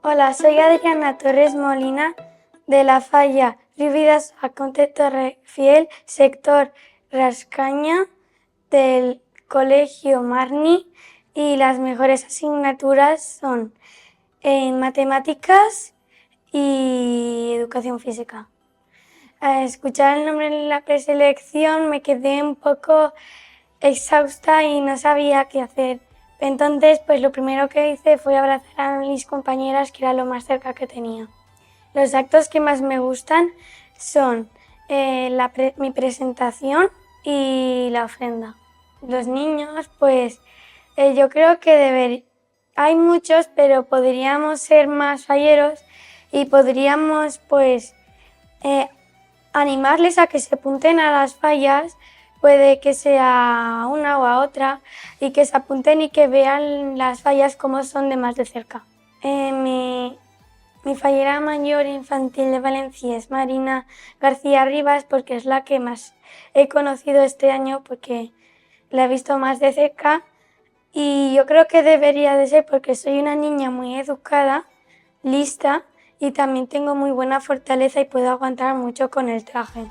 Hola, soy Adriana Torres Molina de la Falla Rívidas a Conte Torrefiel, sector Rascaña del Colegio Marni, y las mejores asignaturas son en matemáticas y educación física. Al escuchar el nombre en la preselección me quedé un poco exhausta y no sabía qué hacer. Entonces, pues lo primero que hice fue abrazar a mis compañeras, que era lo más cerca que tenía. Los actos que más me gustan son mi presentación y la ofrenda. Los niños, pues yo creo que hay muchos, pero podríamos ser más falleros y podríamos, pues, animarles a que se apunten a las fallas. Puede que sea una o a otra, y que se apunten y que vean las fallas como son de más de cerca. Mi fallera mayor infantil de Valencia es Marina García Rivas, porque es la que más he conocido este año, porque la he visto más de cerca, y yo creo que debería de ser porque soy una niña muy educada, lista, y también tengo muy buena fortaleza y puedo aguantar mucho con el traje.